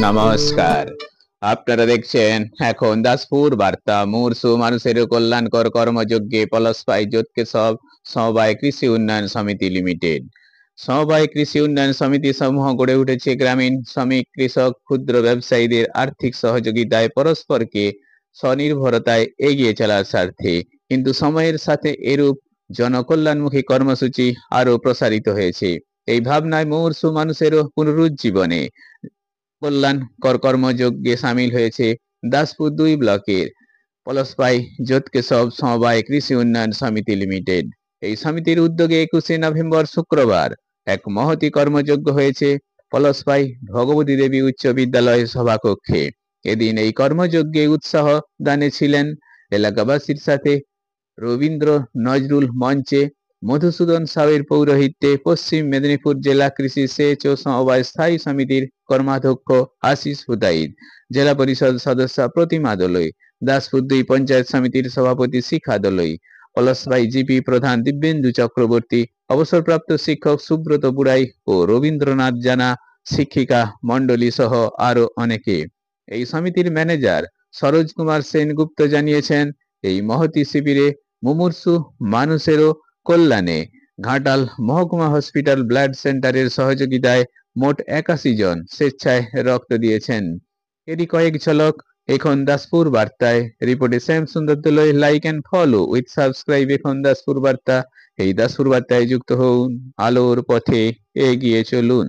নমস্কার। আপনারা দেখছেন এখন দাসপুর বার্তা। মুমূর্ষু মানুষের কল্যাণকর কর্মযজ্ঞে পলাশপাই জোটকেশব সমবায় কৃষি উন্নয়ন সমিতি লিমিটেড। সমবায় কৃষি উন্নয়ন সমিতি সমূহ গড়ে উঠেছে গ্রামীণ শ্রমিক, কৃষক, ক্ষুদ্র ব্যবসায়ীদের আর্থিক সহযোগিতায় পরস্পরকে স্বনির্ভরতায় এগিয়ে চলার স্বার্থে। কিন্তু সময়ের সাথে এরূপ জনকল্যাণমুখী কর্মসূচি আরো প্রসারিত হয়েছে। এই ভাবনায় মুমূর্ষু মানুষেরও পুনরুজ্জীবনে কল্যাণকর কর্মযজ্ঞে সামিল হয়েছে দাসপুর 2 ব্লকের পলাশপাই জোটকেশব সমবায় কৃষি উন্নয়ন সমিতি লিমিটেড। এই সমিতির উদ্যোগে 21শে নভেম্বর শুক্রবার এক মহতি কর্মযজ্ঞ হয়েছে পলাশপাই ভগবতী দেবী উচ্চ বিদ্যালয় সভাকক্ষে। এদিন এই কর্মযজ্ঞে উৎসাহ দানে ছিলেন এলাকাবাসীর সাথে রবীন্দ্র নজরুল মঞ্চে মধুসূদন সাউয়ের পৌরোহিত্যে পশ্চিম মেদিনীপুর জেলা কৃষি সেচ ও সমবায় স্থায়ী সমিতির কর্মাধ্যক্ষ আশিস হুদাইদ, জেলা পরিষদ সদস্য প্রতিমা দলই, দাসপুর 2 পঞ্চায়েত সমিতির সভাপতি শিখা দলই, পলাশপাই জিপি প্রধান দিব্যেন্দু চক্রবর্তী, অবসরপ্রাপ্ত শিক্ষক সুব্রত বুড়াই ও রবীন্দ্রনাথ জানা শিক্ষিকা মণ্ডলী সহ আরো অনেকে। এই সমিতির ম্যানেজার সরোজ কুমার সেনগুপ্ত জানিয়েছেন, এই মহতি শিবিরে মুমূর্ষু মানুষেরও কল্যাণে ঘাটাল মহকুমা হসপিটাল ব্লাড সেন্টারের সহযোগিতায় মোট 81 জন স্বেচ্ছায় রক্ত দিয়েছেন। এরই কয়েক ঝলক এখন দাসপুর বার্তায়। রিপোর্টে Shyam Sundar Dalui. Like and follow with subscribe এখন দাসপুর বার্তা। এই দাসপুর বার্তায় যুক্ত হন, আলোর পথে এগিয়ে চলুন।